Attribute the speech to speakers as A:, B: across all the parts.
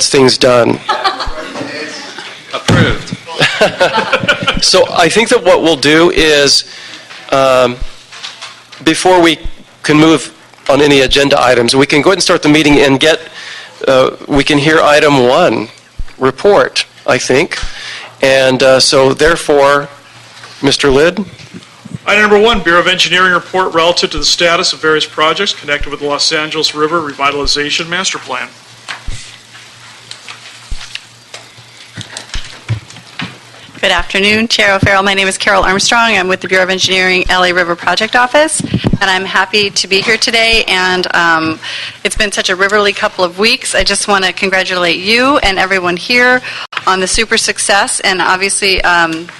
A: gets things done.
B: Approved.
A: So I think that what we'll do is, before we can move on any agenda items, we can go ahead and start the meeting and we can hear item 1, report, I think. And so therefore, Mr. Lidd.
C: Item number 1, Bureau of Engineering report relative to the status of various projects connected with the Los Angeles River Revitalization Master Plan.
D: Good afternoon, Chair O'Farrell. My name is Carol Armstrong. I'm with the Bureau of Engineering LA River Project Office, and I'm happy to be here today. And it's been such a riverly couple of weeks. I just want to congratulate you and everyone here on the super success, and obviously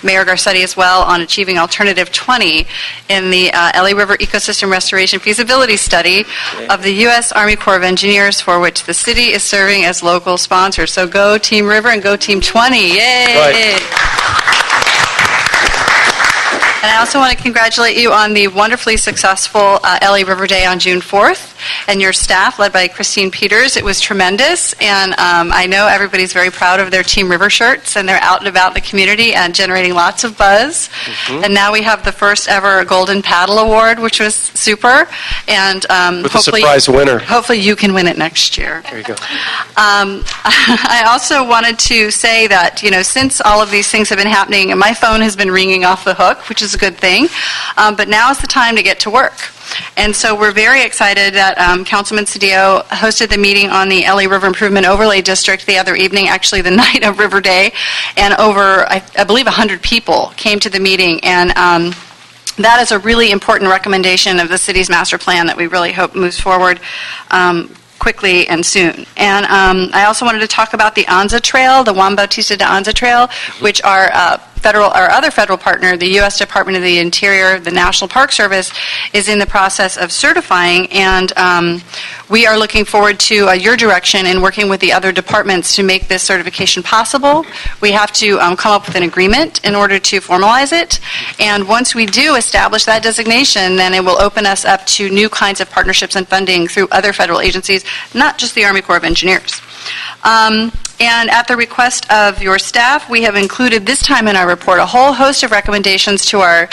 D: Mayor Garcetti as well, on achieving Alternative 20 in the LA River Ecosystem Restoration Feasibility Study of the U.S. Army Corps of Engineers, for which the city is serving as local sponsor. So go Team River and go Team 20. Yay!
A: Right.
D: And I also want to congratulate you on the wonderfully successful LA River Day on June 4th, and your staff, led by Christine Peters. It was tremendous, and I know everybody's very proud of their Team River shirts, and they're out and about in the community and generating lots of buzz. Mm-hmm. And now we have the first ever Golden Paddle Award, which was super. And
A: with a surprise winner.
D: Hopefully you can win it next year.
A: There you go.
D: I also wanted to say that, since all of these things have been happening, my phone has been ringing off the hook, which is a good thing. But now is the time to get to work. And so we're very excited that Councilman Cedillo hosted the meeting on the LA River Improvement Overlay District the other evening, actually the night of River Day, and over, I believe, 100 people came to the meeting. And that is a really important recommendation of the city's master plan that we really hope moves forward quickly and soon. And I also wanted to talk about the Anza Trail, the Juan Bautista de Anza Trail, which our other federal partner, the U.S. Department of the Interior, the National Park Service, is in the process of certifying, and we are looking forward to your direction in working with the other departments to make this certification possible. We have to come up with an agreement in order to formalize it, and once we do establish that designation, then it will open us up to new kinds of partnerships and funding through other federal agencies, not just the Army Corps of Engineers. And at the request of your staff, we have included this time in our report a whole host of recommendations to our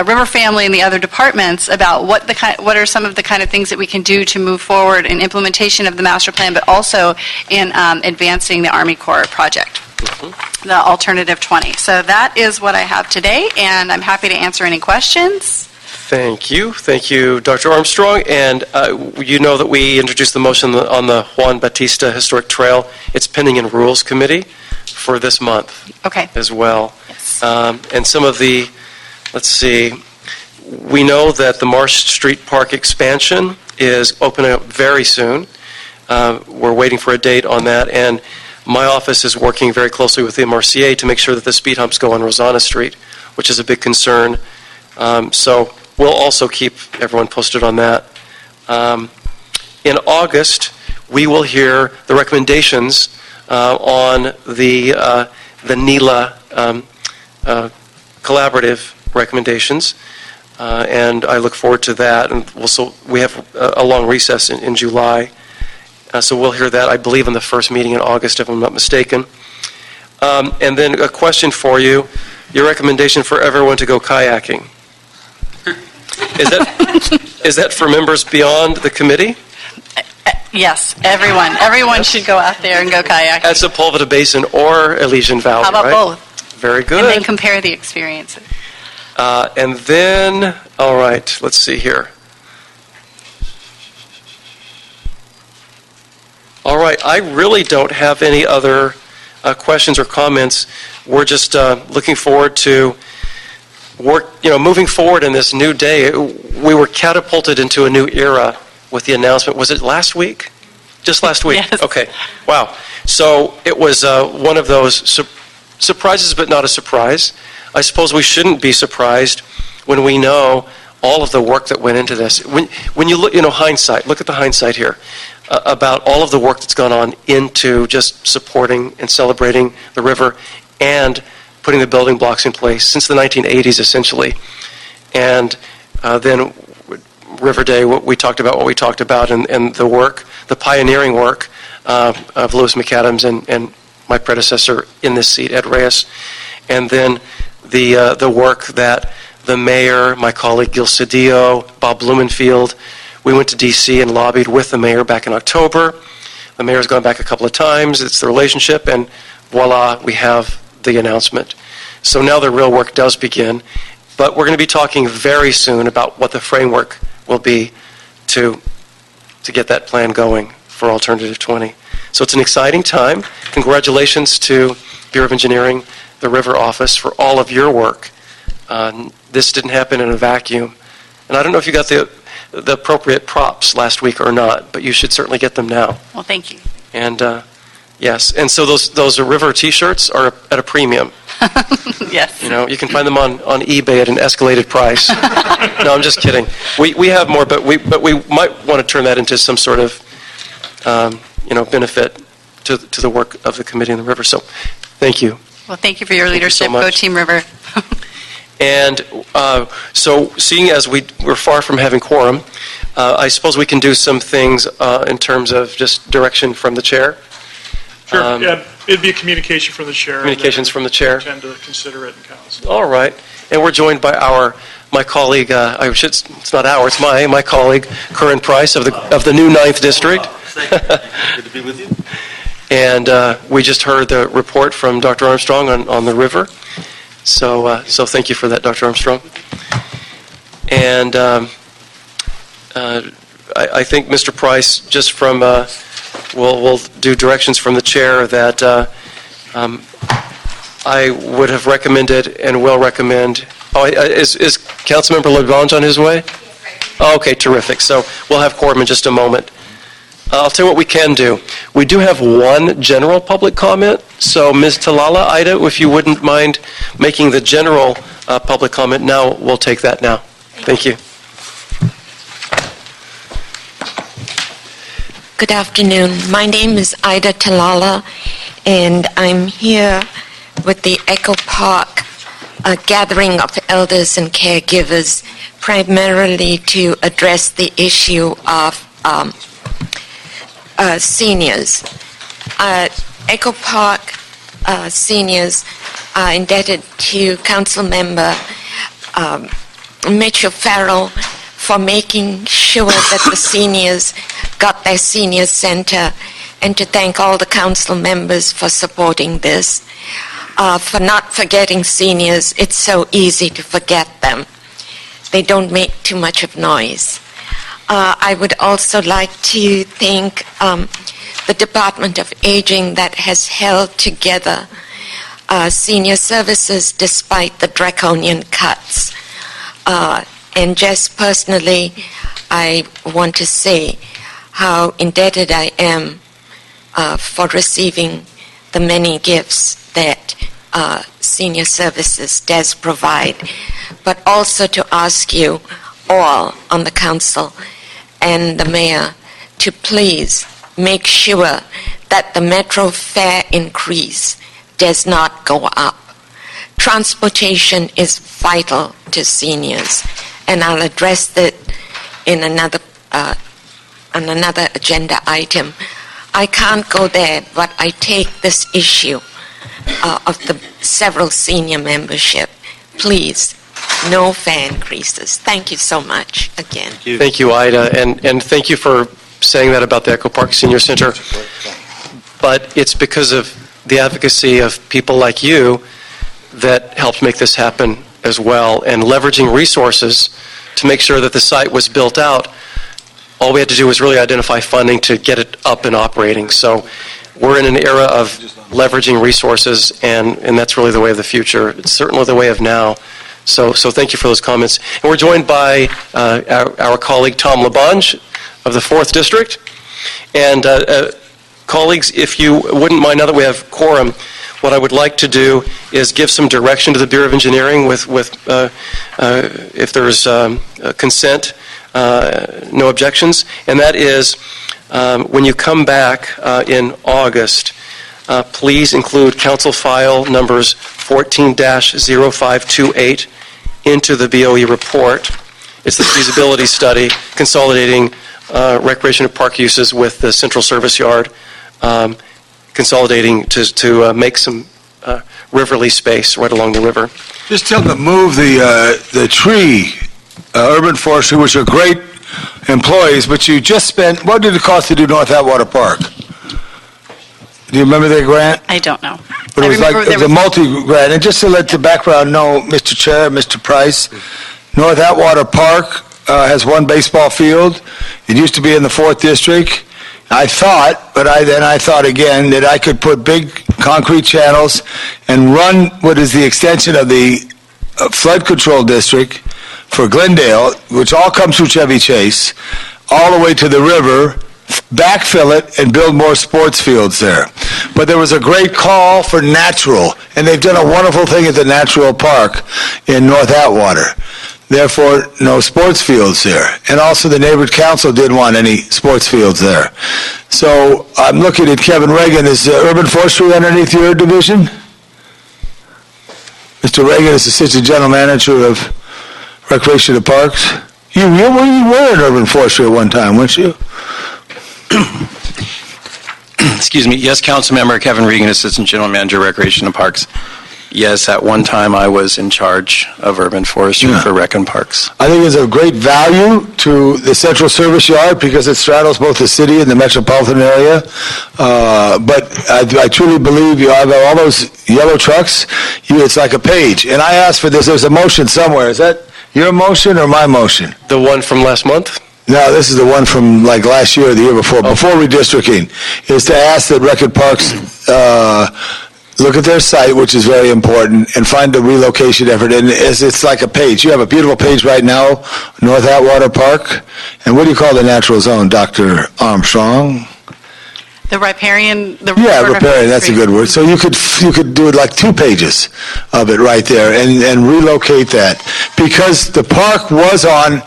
D: river family and the other departments about what are some of the kind of things that we can do to move forward in implementation of the master plan, but also in advancing the Army Corps project, the Alternative 20. So that is what I have today, and I'm happy to answer any questions.
A: Thank you. Thank you, Dr. Armstrong. And you know that we introduced the motion on the Juan Bautista Historic Trail. It's pending in Rules Committee for this month as well.
D: Yes.
A: And some of the, let's see, we know that the Marsh Street Park expansion is opening up very soon. We're waiting for a date on that. And my office is working very closely with the MRCA to make sure that the speed humps go on Rosanna Street, which is a big concern. So we'll also keep everyone posted on that. In August, we will hear the recommendations on the NELA collaborative recommendations, and I look forward to that. And we have a long recess in July, so we'll hear that, I believe, in the first meeting in August, if I'm not mistaken. And then a question for you, your recommendation for everyone to go kayaking. Is that for members beyond the committee?
D: Yes, everyone should go out there and go kayaking.
A: At Sepulveda Basin or Elysian Valley,
D: How about
A: right?
D: both?
A: Very good.
D: And then compare the experiences.
A: And then, all right, let's see here. All right, I really don't have any other questions or comments. We're just looking forward to moving forward in this new day. We were catapulted into a new era with the announcement. Was it last week? Just last week?
D: Yes.
A: Okay. Wow. So it was one of those surprises, but not a surprise. I suppose we shouldn't be surprised when we know all of the work that went into this. When you look, hindsight, look at the hindsight here about all of the work that's gone on into just supporting and celebrating the river and putting the building blocks in place since the 1980s, essentially. And then River Day, what we talked about, and the work, the pioneering work of Lewis McAdams and my predecessor in this seat, Ed Reyes. And then the work that the mayor, my colleague Gil Cedillo, Bob Blumenfield, we went to D.C. and lobbied with the mayor back in October. The mayor's gone back a couple of times. It's the relationship, and voila, we have the announcement. So now the real work does begin. But we're going to be talking very soon about what the framework will be to get that plan going for Alternative 20. So it's an exciting time. Congratulations to Bureau of Engineering, the River Office, for all of your work. This didn't happen in a vacuum. And I don't know if you got the appropriate props last week or not, but you should certainly get them now.
D: Well, thank you.
A: And yes, and so those River T-shirts are at a premium.
D: Yes.
A: You know, you can find them on eBay at an escalated price. No, I'm just kidding. We have more, but we might want to turn that into some sort of benefit to the work of the committee on the river. So, thank you.
D: Well, thank you for your
A: Thank you so
D: leadership. Go
A: much.
D: Team River.
A: And so, seeing as we're far from having quorum, I suppose we can do some things in terms of just direction from the chair.
C: Sure, yeah, it'd be a communication from the chair.
A: Communications from the chair.
C: Tend to consider it in council.
A: All right. And we're joined by my colleague, it's not it's my colleague, Curran Price of the new 9th District.
B: Good to be with you.
A: And we just heard the report from Dr. Armstrong on the river. So thank you for that, Dr. Armstrong. And I think Mr. Price, just from we'll do directions from the chair that I would have recommended and will recommend. Oh, is Councilmember LaGrange on his way? Oh, okay, terrific. So we'll have quorum in just a moment. I'll tell you what we can do. We do have one general public comment. So Ms. Talala, Ida, if you wouldn't mind making the general public comment now, we'll take that now. Thank you.
E: Good afternoon. My name is Ida Talala, and I'm here with the Echo Park gathering of elders and caregivers, primarily to address the issue of seniors. Echo Park seniors are indebted to Council Member Mitchell Farrell for making sure that the seniors got their senior center, and to thank all the council members for supporting this. For not forgetting seniors, it's so easy to forget them. They don't make too much of noise. I would also like to thank the Department of Aging that has held together senior services despite the draconian cuts. And just personally, I want to say how indebted I am for receiving the many gifts that senior services does provide, but also to ask you all on the council and the mayor to please make sure that the metro fare increase does not go up. Transportation is vital to seniors, and I'll address that in another agenda item. I can't go there, but I take this issue of the several senior membership. Please, no fare increases. Thank you so much again.
A: Thank you, Ida, and thank you for saying that about the Echo Park Senior Center. But it's because of the advocacy of people like you that helped make this happen as well, and leveraging resources to make sure that the site was built out. All we had to do was really identify funding to get it up and operating. So we're in an era of leveraging resources, and that's really the way of the future. It's certainly the way of now. So thank you for those comments. And we're joined by our colleague Tom Labange of the 4th District. And colleagues, if you wouldn't mind, now that we have quorum, what I would like to do is give some direction to the Bureau of Engineering with if there's consent, no objections, and that is when you come back in August, please include council file numbers 14-0528 into the BOE report. It's the feasibility study consolidating recreation and park uses with the central service yard consolidating to make some riverly space right along the river.
F: Just tell them to move the tree, urban forestry, which are great employees, but you just spent, what did it cost to do North Atwater Park? Do you remember that grant?
D: I don't know.
F: But
D: I
F: it was like,
D: remember
F: it was a multi-grant, and just to let the background know, Mr. Chair, Mr. Price, North Atwater Park has one baseball field. It used to be in the 4th District. I thought, but I thought again, that I could put big concrete channels and run what is the extension of the flood control district for Glendale, which all comes through Chevy Chase, all the way to the river, backfill it, and build more sports fields there. But there was a great call for natural, and they've done a wonderful thing at the Natural Park in North Atwater. Therefore, no sports fields there. And also the neighborhood council didn't want any sports fields there. So I'm looking at Kevin Reagan. Is urban forestry underneath your division? Mr. Reagan is Assistant General Manager of Recreation and Parks. You were in urban forestry at one time, weren't you?
G: Excuse me. Yes, Councilmember Kevin Regan, Assistant General Manager, Recreation and Parks. Yes, at one time I was in charge of urban forestry for Rec and Parks.
F: I think it's of great value to the Central Service Yard because it straddles both the city and the metropolitan area. But I truly believe you have all those yellow trucks. It's like a page. And I asked for this. There's a motion somewhere. Is that your motion or my motion?
A: The one from last month?
F: No, this is the one from like last year or the year before redistricting, is to ask that Rec and Parks look at their site, which is very important, and find a relocation effort. And it's like a page. You have a beautiful page right now, North Atwater Park. And what do you call the natural zone, Dr. Armstrong?
D: The riparian.
F: Yeah, riparian, that's a good word. So you could do it like 2 pages of it right there and relocate that. Because the park was on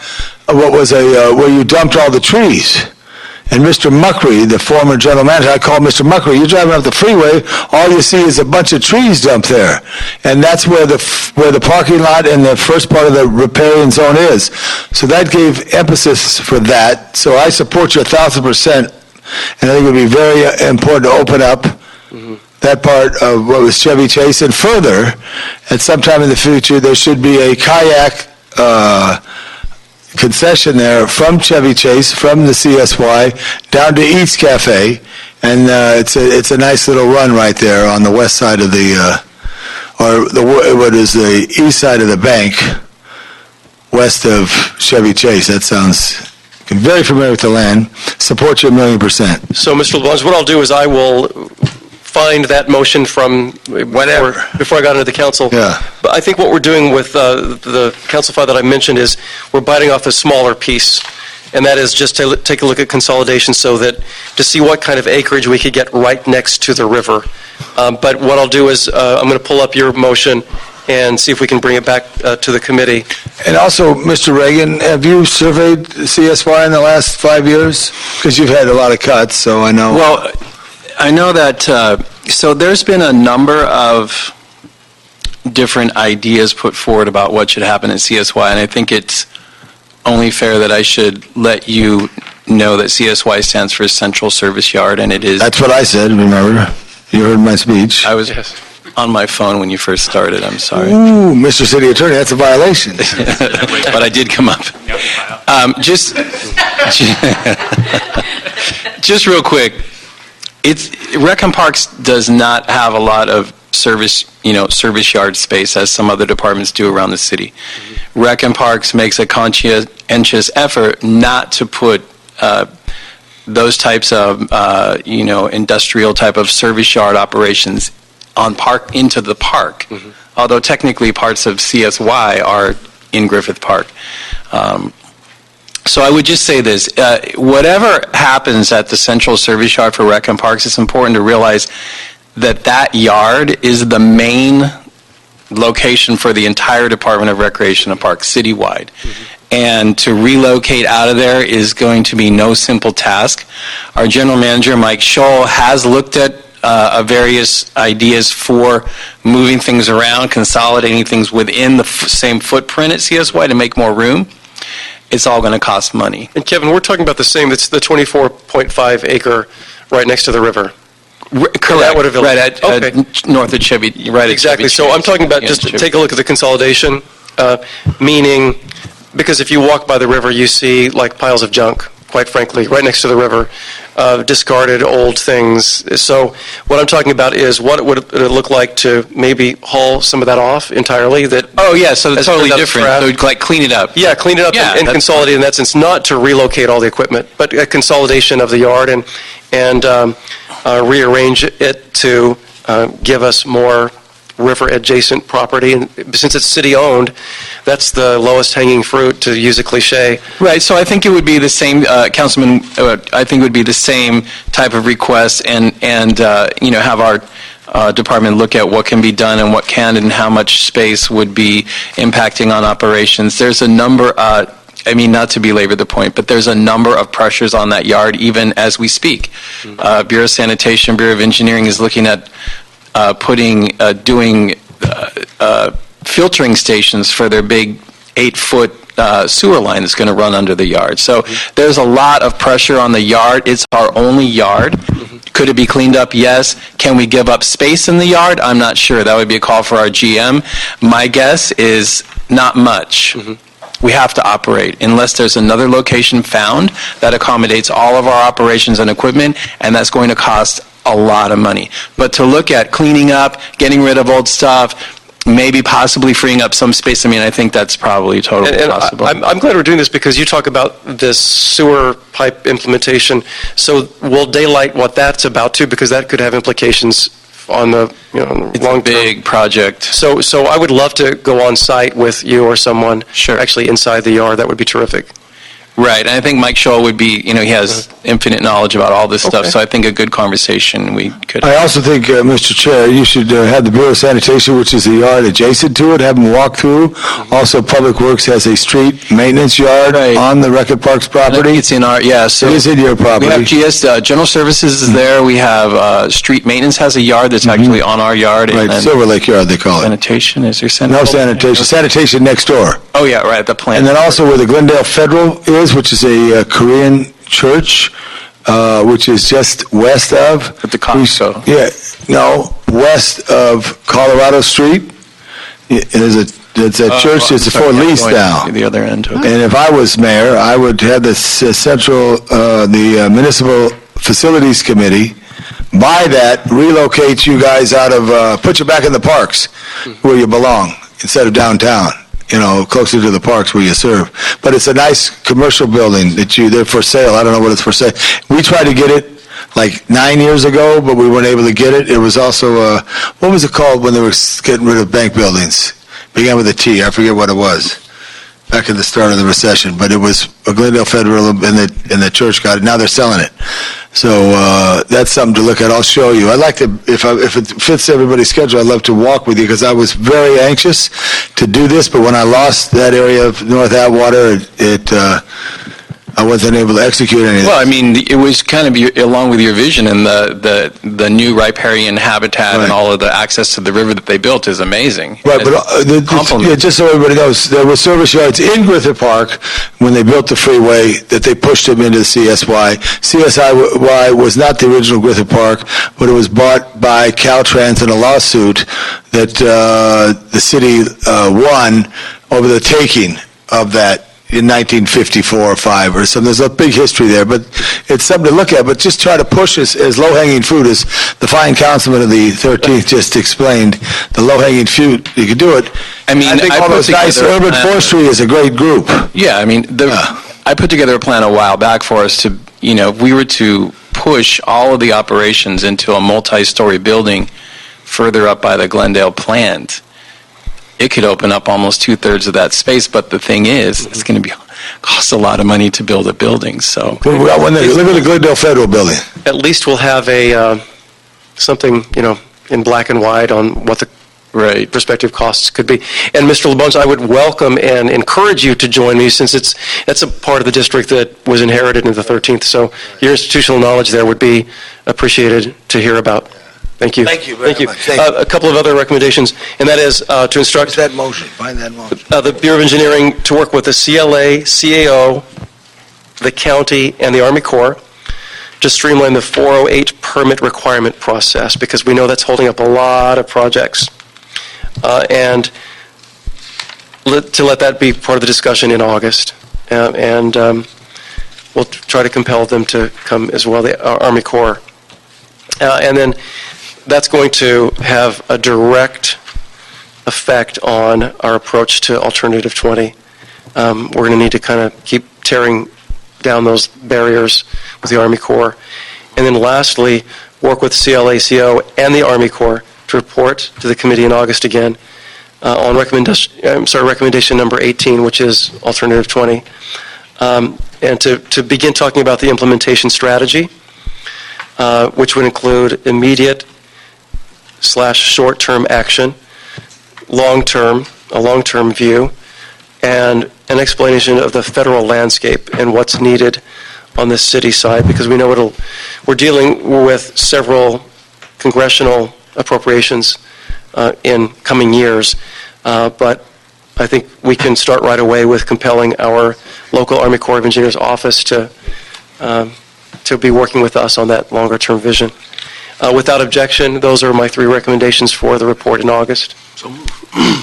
F: what was where you dumped all the trees. And Mr. Muckery, the former general manager, I called Mr. Muckery, you're driving up the freeway, all you see is a bunch of trees dumped there. And that's where the parking lot and the first part of the riparian zone is. So that gave emphasis for that. So I support you 1,000%. And I think it would be very important to open up that part of what was Chevy Chase. And further, at some time in the future, there should be a kayak concession there from Chevy Chase, from the CSY, down to Eats Cafe, and it's a nice little run right there on the west side of what is the east side of the bank, west of Chevy Chase. That sounds very familiar with the land. Support you 1,000,000%.
A: So, Mr. LeBlanc, what I'll do is I will find that motion from before I got into the council.
F: Yeah.
A: But I think what we're doing with the council file that I mentioned is we're biting off a smaller piece, and that is just to take a look at consolidation to see what kind of acreage we could get right next to the river. But what I'll do is I'm going to pull up your motion and see if we can bring it back to the committee.
F: And also, Mr. Reagan, have you surveyed CSY in the last 5 years? Because you've had a lot of cuts, so I know.
G: Well, I know that, so there's been a number of different ideas put forward about what should happen at CSY, and I think it's only fair that I should let you know that CSY stands for Central Service Yard, and it is...
F: That's what I said, remember? You heard my speech.
G: I was on my phone when you first started, I'm sorry.
F: Ooh, Mr. City Attorney, that's a violation.
G: But I did come up. Just real quick, Rec and Parks does not have a lot of service yard space as some other departments do around the city. Rec and Parks makes a conscientious effort not to put those types of industrial type of service yard operations into the park. Although technically parts of CSY are in Griffith Park. So I would just say this, whatever happens at the Central Service Yard for Rec and Parks, it's important to realize that yard is the main location for the entire Department of Recreation and Parks citywide. And to relocate out of there is going to be no simple task. Our General Manager, Mike Scholl, has looked at various ideas for moving things around, consolidating things within the same footprint at CSY to make more room. It's all going to cost money.
A: And Kevin, we're talking about the same, it's the 24.5 acre right next to the river.
G: Correct.
A: Atwater Village.
G: Right at,
A: Okay.
G: north of Chevy, right at
A: Exactly.
G: Chevy
A: So
G: Chase.
A: I'm talking about
G: Yeah,
A: just
G: Chevy.
A: take a look at the consolidation, meaning, because if you walk by the river, you see like piles of junk, quite frankly, right next to the river, discarded old things. So what I'm talking about is what would it look like to maybe haul some of that off entirely? That
G: Oh, yeah, so it's
A: As
G: totally
A: another
G: different.
A: trap.
G: So we'd like clean it up.
A: Yeah, clean it up
G: Yeah,
A: and
G: that's
A: consolidate in that sense, not to relocate all the equipment, but a consolidation of the yard and rearrange it to give us more river-adjacent property. And since it's city-owned, that's the lowest hanging fruit, to use a cliche.
G: Right, so I think it would be the same, Councilman, I think it would be the same type of request and have our department look at what can be done and what can and how much space would be impacting on operations. There's a number, not to belabor the point, but there's a number of pressures on that yard even as we speak. Bureau of Sanitation, Bureau of Engineering is looking at doing filtering stations for their big 8-foot sewer line that's going to run under the yard. So there's a lot of pressure on the yard. It's our only yard. Could it be cleaned up? Yes. Can we give up space in the yard? I'm not sure. That would be a call for our GM. My guess is not much. We have to operate unless there's another location found that accommodates all of our operations and equipment, and that's going to cost a lot of money. But to look at cleaning up, getting rid of old stuff, maybe possibly freeing up some space, I think that's probably totally
A: And
G: possible.
A: I'm glad we're doing this because you talk about this sewer pipe implementation. So we'll daylight what that's about too, because that could have implications on the
G: It's
A: long
G: a big project.
A: term. So I would love to go on site with you or someone.
G: Sure.
A: Actually inside the yard. That would be terrific.
G: Right, and I think Mike Scholl would be, he has infinite knowledge about all this stuff,
A: Okay.
G: so I think a good conversation we could.
F: I also think, Mr. Chair, you should have the Bureau of Sanitation, which is the yard adjacent to it, have them walk through. Also, Public Works has a street maintenance yard
G: Right.
F: on the Record Parks
G: I think
F: property.
G: it's in our, so.
F: It is in your
G: We
F: property.
G: have GS, General Services is there, we have, Street Maintenance has a yard that's actually on our yard. and
F: Right,
G: then
F: Silver Lake Yard, they call it.
G: Sanitation, is there
F: No
G: sanitation?
F: sanitation next door.
G: Oh, yeah, right, the plant.
F: And then also where the Glendale Federal is, which is a Korean church, which is just west of.
G: At the Costco.
F: Yeah, no, west of Colorado Street. There's a church that's for lease now.
G: The other end, okay.
F: And if I was mayor, I would have the the Municipal Facilities Committee buy that, relocate you guys out of, put you back in the parks where you belong, instead of downtown, closer to the parks where you serve. But it's a nice commercial building they're for sale. I don't know what it's for sale. We tried to get it like 9 years ago, but we weren't able to get it. It was also, what was it called when they were getting rid of bank buildings? Began with a T, I forget what it was, back at the start of the recession, but it was a Glendale Federal and the church got it. Now they're selling it. So that's something to look at. I'll show you. I'd like to, if it fits everybody's schedule, I'd love to walk with you because I was very anxious to do this, but when I lost that area of North Atwater, I wasn't able to execute anything.
G: Well, it was kind of along with your vision, and the new riparian habitat
F: Right.
G: and all of the access to the river that they built is amazing.
F: Right, but
G: Compliment.
F: just so everybody knows, there were service yards in Griffith Park when they built the freeway that they pushed them into the CSY. CSY was not the original Griffith Park, but it was bought by Caltrans in a lawsuit that the city won over the taking of that in 1954 or 5 or something. There's a big history there, but it's something to look at. But just try to push as low-hanging fruit as the fine councilman of the 13th just explained. The low-hanging fruit, you could do it. I think
G: I
F: all
G: put
F: those nice
G: together a
F: urban
G: plan.
F: forestry is a great group.
G: Yeah, I put together a plan a while back for us to, if we were to push all of the operations into a multi-story building further up by the Glendale plant, it could open up almost 2/3 of that space, but the thing is, it's going to cost a lot of money to build a building, so.
F: Look at the Glendale Federal Building.
A: At least we'll have a something, in black and white on what the
G: Right.
A: prospective costs could be. And Mr. LeBones, I would welcome and encourage you to join me since that's a part of the district that was inherited in the 13th. So your institutional knowledge there would be appreciated to hear about. Thank you.
F: Thank you very much. Thank you.
A: A couple of other recommendations, and that is to instruct
F: That motion, find that motion.
A: the Bureau of Engineering to work with the CLA, CAO, the county, and the Army Corps to streamline the 408 permit requirement process, because we know that's holding up a lot of projects. And to let that be part of the discussion in August. And we'll try to compel them to come as well, the Army Corps. And then that's going to have a direct effect on our approach to Alternative 20. We're going to need to kind of keep tearing down those barriers with the Army Corps. And then lastly, work with CLACO and the Army Corps to report to the committee in August again on recommendation number 18, which is Alternative 20, and to begin talking about the implementation strategy, which would include immediate / short-term action, a long-term view, and an explanation of the federal landscape and what's needed on the city side, because we know we're dealing with several congressional appropriations in coming years, but I think we can start right away with compelling our local Army Corps of Engineers office to be working with us on that longer-term vision. Without objection, those are my 3 recommendations for the report in August.
B: So move.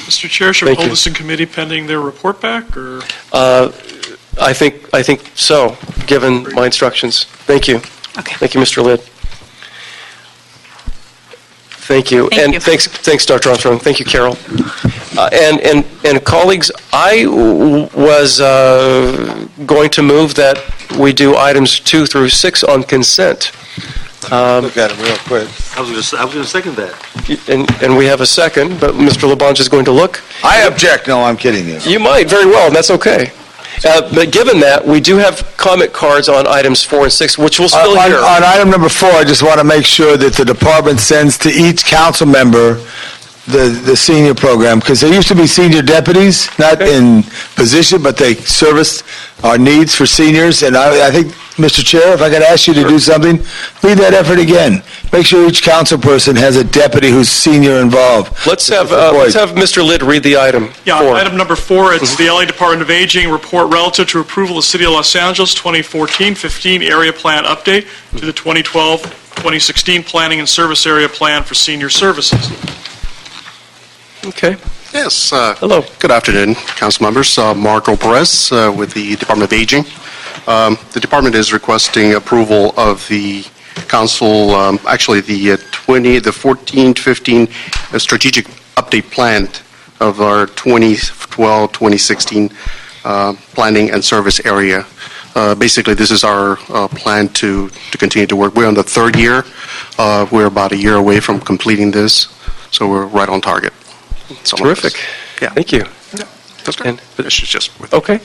C: Mr. Chair, should we
A: Thank
C: hold
A: you.
C: this in committee pending their report back, or?
A: I think so, given my instructions. Thank you.
D: Okay.
A: Thank you, Mr. Lidd. Thank you.
D: Thank
A: And
D: you.
A: thanks, Dr. Armstrong. Thank you, Carol. And colleagues, I was going to move that we do items 2 through 6 on consent.
F: Look at it real quick.
B: I was going to second that.
A: And we have a second, but Mr. Labange is going to look.
F: I object. No, I'm kidding you.
A: You might, very well, and that's okay. But given that, we do have comment cards on items 4 and 6, which we'll still hear.
F: On item number 4, I just want to make sure that the department sends to each council member the senior program, because there used to be senior deputies, not in position, but they serviced our needs for seniors. And I think, Mr. Chair, if I could ask you to do something, lead that effort again. Make sure each council person has a deputy who's senior involved.
A: Let's have Mr. Lidd read the item.
C: Yeah,
A: 4.
C: item number 4, it's the LA Department of Aging report relative to approval of City of Los Angeles 2014-15 area plan update to the 2012-2016 planning and service area plan for senior services.
A: Okay.
H: Yes.
A: Hello.
H: Good afternoon, council members. Marco Perez with the Department of Aging. The department is requesting approval of the council, actually the 14-15 strategic update plan of our 2012-2016 planning and service area. Basically, this is our plan to continue to work. We're on the 3rd year. We're about a year away from completing this, so we're right on target.
A: Terrific.
H: Yeah.
A: Thank you.
H: That's great. This is just with
A: Okay.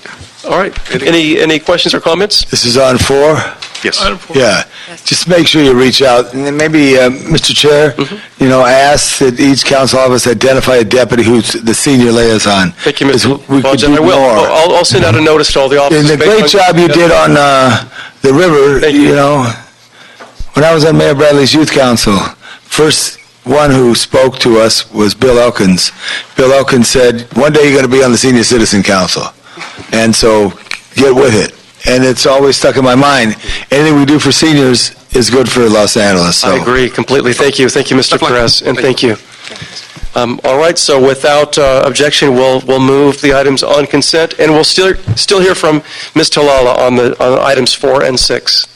A: All right. Any questions or comments?
F: This is on 4?
H: Yes.
C: Item 4.
F: Yeah. Just make sure you reach out. And then maybe, Mr. Chair, ask that each council office identify a deputy who's the senior liaison.
A: Thank you, Mr.
F: We could
A: Labange.
F: do
A: I will.
F: more.
A: I'll send out a notice to all the officers.
F: And the
A: based
F: great
A: on-
F: job you did on the river,
A: Thank you.
F: when I was on Mayor Bradley's Youth Council, first one who spoke to us was Bill Elkins. Bill Elkins said, one day you're going to be on the Senior Citizen Council. And so get with it. And it's always stuck in my mind. Anything we do for seniors is good for Los Angeles. So.
A: I agree completely. Thank you. Thank you, Mr. Perez, and thank you. All right, so without objection, we'll move the items on consent, and we'll still hear from Ms. Talala on items 4 and 6.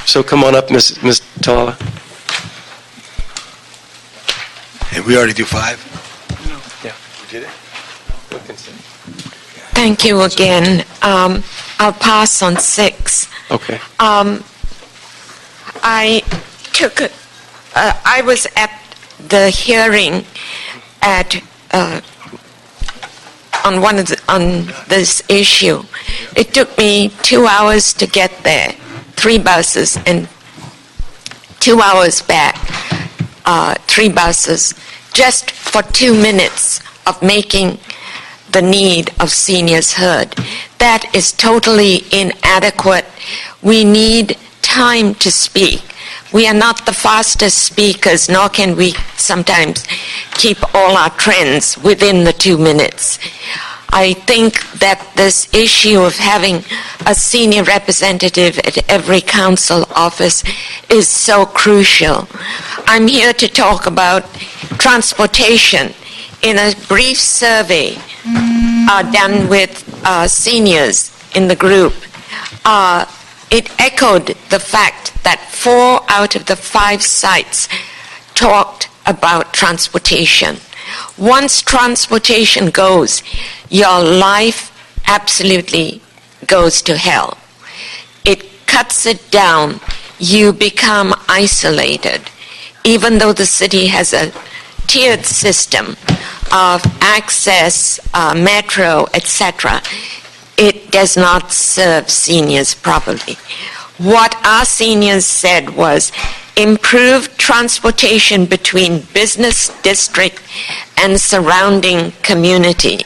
A: So come on up, Ms. Talala.
F: Did we already do 5?
A: Yeah.
F: We did it?
E: Thank you again. I'll pass on 6.
A: Okay.
E: I was at the hearing on this issue. It took me 2 hours to get there, 3 buses, and 2 hours back, 3 buses, just for 2 minutes of making the need of seniors heard. That is totally inadequate. We need time to speak. We are not the fastest speakers, nor can we sometimes keep all our trends within the 2 minutes. I think that this issue of having a senior representative at every council office is so crucial. I'm here to talk about transportation. In a brief survey done with seniors in the group, it echoed the fact that 4 out of the 5 sites talked about transportation. Once transportation goes, your life absolutely goes to hell. It cuts it down. You become isolated. Even though the city has a tiered system of access, metro, etc., it does not serve seniors properly. What our seniors said was improve transportation between business district and surrounding community.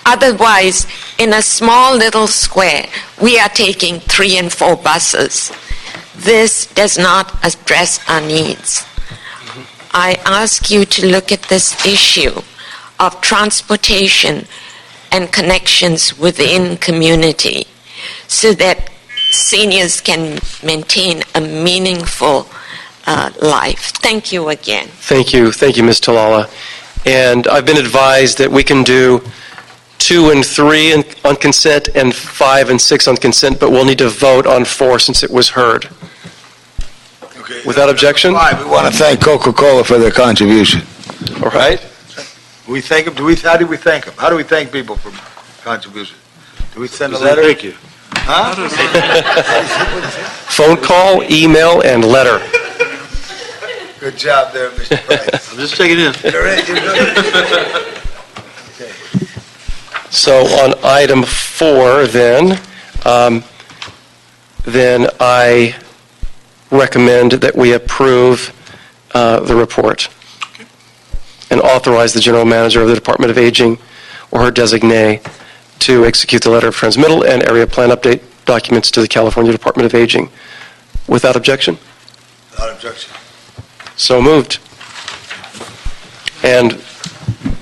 E: Otherwise, in a small little square, we are taking 3 and 4 buses. This does not address our needs. I ask you to look at this issue of transportation and connections within community so that seniors can maintain a meaningful life. Thank you again.
A: Thank you, Ms. Talala. And I've been advised that we can do 2 and 3 on consent and 5 and 6 on consent, but we'll need to vote on 4 since it was heard.
F: Okay.
A: Without objection?
F: 5, we want to thank Coca-Cola for their contribution.
A: All right?
F: We thank them. How do we thank them? How do we thank people for contribution? Do we send a letter?
B: Thank you.
F: Huh?
A: Phone call, email, and letter.
F: Good job there, Mr. Price.
B: I'm just checking in.
F: You're right, you're good.
A: So on item 4, then I recommend that we approve the report and authorize the general manager of the Department of Aging or her designee to execute the letter of transmittal and area plan update documents to the California Department of Aging. Without objection?
F: Without objection.
A: So moved. And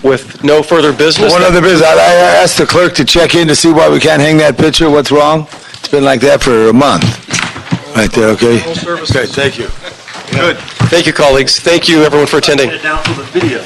A: with no further business...
F: One other business. I asked the clerk to check in to see why we can't hang that picture. What's wrong? It's been like that for a month. Right there, okay? Okay, thank you. Good.
A: Thank you, colleagues. Thank you, everyone, for attending.
B: Down for the video.